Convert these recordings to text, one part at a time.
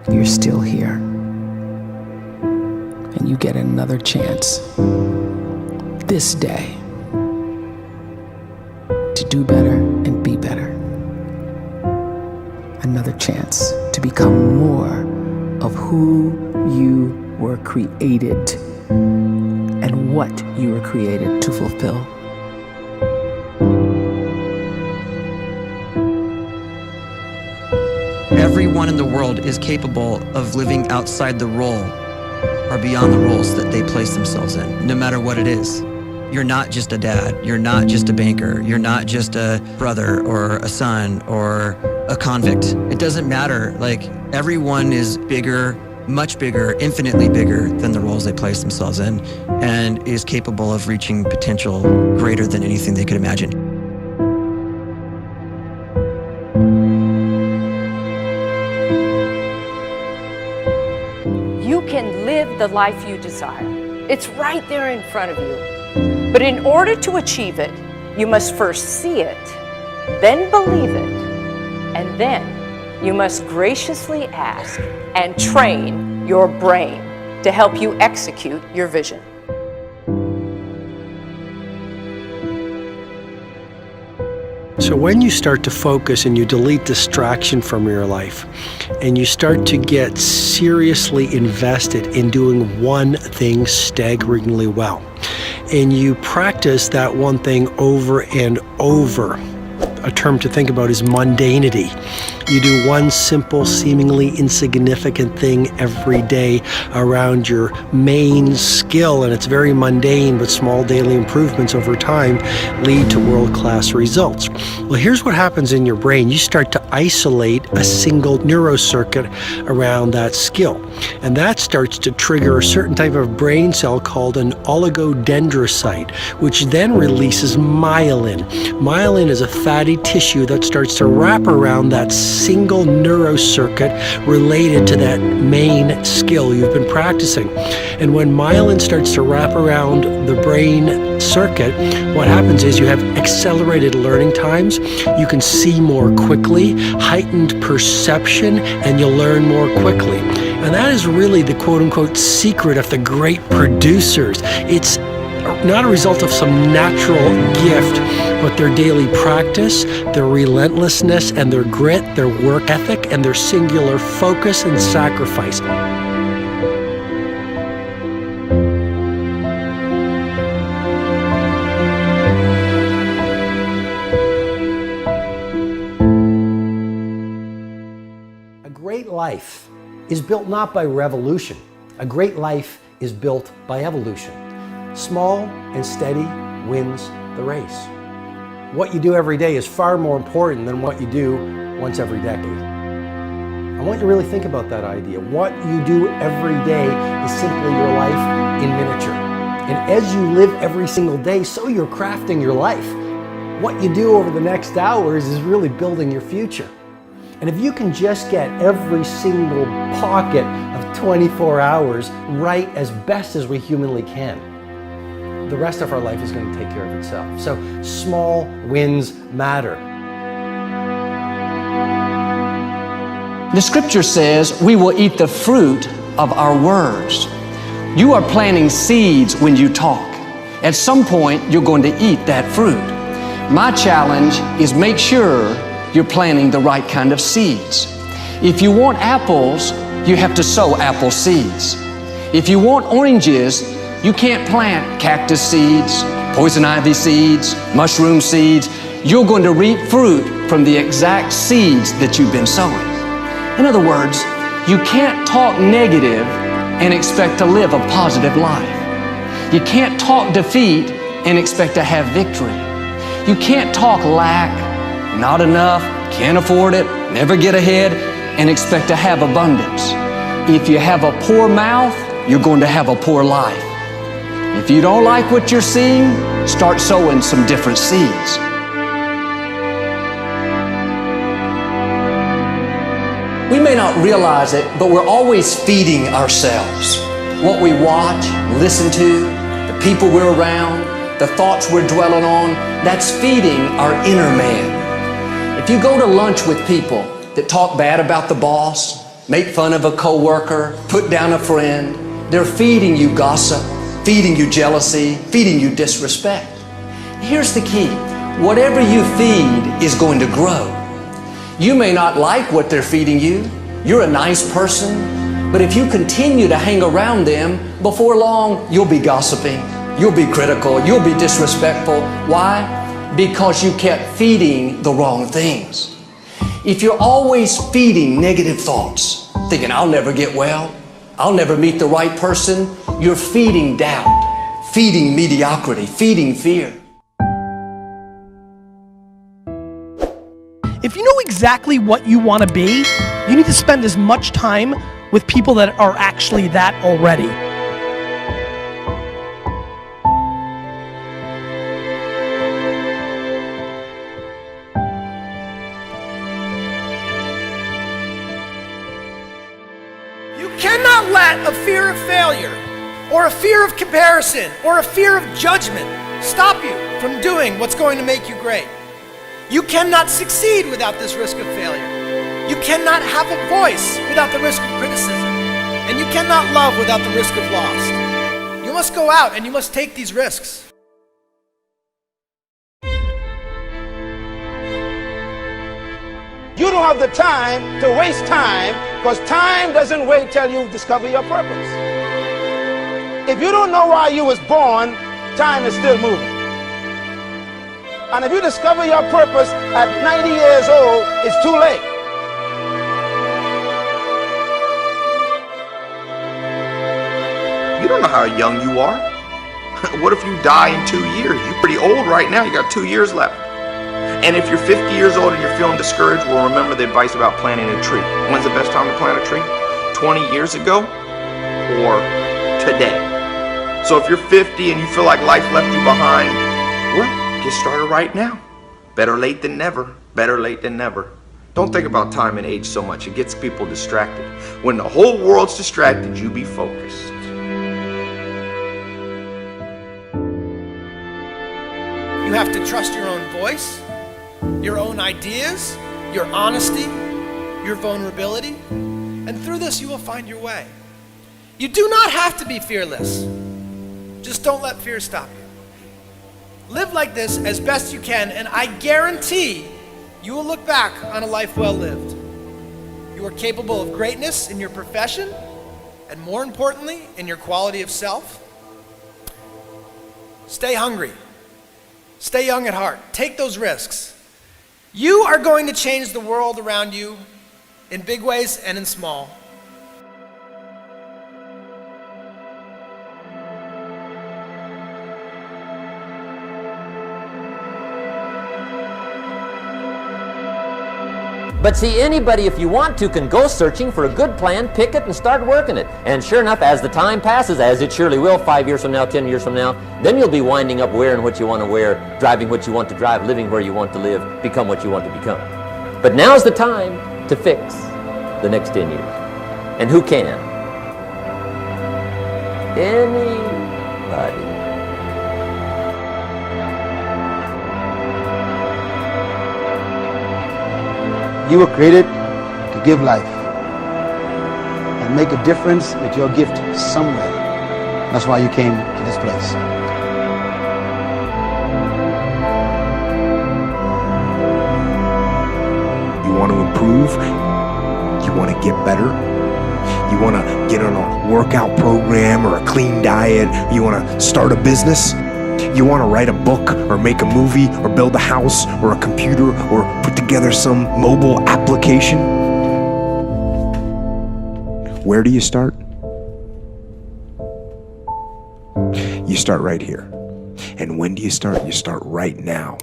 you're still here. And you get another chance this day to do better and be better. Another chance to become more of who you were created and what you were created to fulfill. Everyone in the world is capable of living outside the role or beyond the roles that they place themselves in, no matter what it is. You're not just a dad, you're not just a banker, you're not just a brother or a son or a convict. It doesn't matter. Like, everyone is bigger, much bigger, infinitely bigger than the roles they place themselves in, and is capable of reaching potential greater than anything they could imagine. You can live the life you desire. It's right there in front of you. But in order to achieve it, you must first see it, then believe it, and then you must graciously ask and train your brain to help you execute your vision. So when you start to focus and you delete distraction from your life, and you start to get seriously invested in doing one thing staggeringly well, and you practice that one thing over and over, a term to think about is mundanity. You do one simple, seemingly insignificant thing every day around your main skill, and it's very mundane, but small daily improvements over time lead to world-class results. Well, here's what happens in your brain. You start to isolate a single neurocircuit around that skill, and that starts to trigger a certain type of brain cell called an oligodendrocyte, which then releases myelin. Myelin is a fatty tissue that starts to wrap around that single neurocircuit related to that main skill you've been practicing. And when myelin starts to wrap around the brain circuit, what happens is you have accelerated learning times, you can see more quickly, heightened perception, and you'll learn more quickly. And that is really the quote-unquote secret of the great producers. It's not a result of some natural gift, but their daily practice, their relentlessness and their grit, their work ethic, and their singular focus and sacrifice. A great life is built not by revolution. A great life is built by evolution. Small and steady wins the race. What you do every day is far more important than what you do once every decade. I want you to really think about that idea. What you do every day is simply your life in miniature. And as you live every single day, so you're crafting your life. What you do over the next hours is really building your future. And if you can just get every single pocket of 24 hours right as best as we humanly can, the rest of our life is going to take care of itself. So small wins matter. The scripture says we will eat the fruit of our words. You are planting seeds when you talk. At some point, you're going to eat that fruit. My challenge is make sure you're planting the right kind of seeds. If you want apples, you have to sow apple seeds. If you want oranges, you can't plant cactus seeds, poison ivy seeds, mushroom seeds. You're going to reap fruit from the exact seeds that you've been sowing. In other words, you can't talk negative and expect to live a positive life. You can't talk defeat and expect to have victory. You can't talk lack, not enough, can't afford it, never get ahead, and expect to have abundance. If you have a poor mouth, you're going to have a poor life. If you don't like what you're seeing, start sowing some different seeds. We may not realize it, but we're always feeding ourselves. What we watch, listen to, the people we're around, the thoughts we're dwelling on, that's feeding our inner man. If you go to lunch with people that talk bad about the boss, make fun of a coworker, put down a friend. They're feeding you gossip, feeding you jealousy, feeding you disrespect. Here's the key. Whatever you feed is going to grow. You may not like what they're feeding you. You're a nice person, but if you continue to hang around them, before long, you'll be gossiping, you'll be critical, you'll be disrespectful. Why? Because you kept feeding the wrong things. If you're always feeding negative thoughts, thinking, I'll never get well, I'll never meet the right person, you're feeding doubt, feeding mediocrity, feeding fear. If you know exactly what you want to be, you need to spend as much time with people that are actually that already. You cannot let a fear of failure, or a fear of comparison, or a fear of judgment stop you from doing what's going to make you great. You cannot succeed without this risk of failure. You cannot have a voice without the risk of criticism. And you cannot love without the risk of loss. You must go out and you must take these risks. You don't have the time to waste time, because time doesn't wait till you discover your purpose. If you don't know why you was born, time is still moving. And if you discover your purpose at 90 years old, it's too late. You don't know how young you are. What if you die in 2 years? You're pretty old right now. You got 2 years left. And if you're 50 years old and you're feeling discouraged, well, remember the advice about planting a tree. When's the best time to plant a tree? 20 years ago or today? So if you're 50 and you feel like life left you behind, well, get started right now. Better late than never. Better late than never. Don't think about time and age so much. It gets people distracted. When the whole world's distracted, you be focused. You have to trust your own voice, your own ideas, your honesty, your vulnerability, and through this you will find your way. You do not have to be fearless. Just don't let fear stop you. Live like this as best you can, and I guarantee you will look back on a life well lived. You are capable of greatness in your profession, and more importantly, in your quality of self. Stay hungry. Stay young at heart. Take those risks. You are going to change the world around you in big ways and in small. But see, anybody, if you want to, can go searching for a good plan, pick it, and start working it. And sure enough, as the time passes, as it surely will, 5 years from now, 10 years from now, then you'll be winding up wearing what you want to wear, driving what you want to drive, living where you want to live, become what you want to become. But now's the time to fix the next 10 years. And who can? Anybody. You were created to give life and make a difference with your gift somewhere. That's why you came to this place. You want to improve? You want to get better? You want to get on a workout program or a clean diet? You want to start a business? You want to write a book or make a movie or build a house or a computer or put together some mobile application? Where do you start? You start right here. And when do you start? You start right now.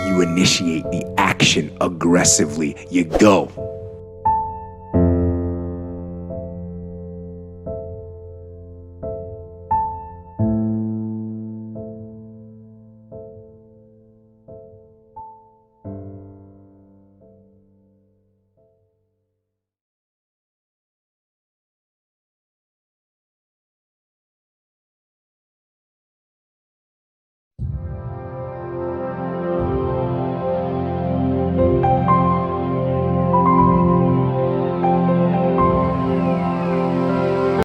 You initiate the action aggressively. You go.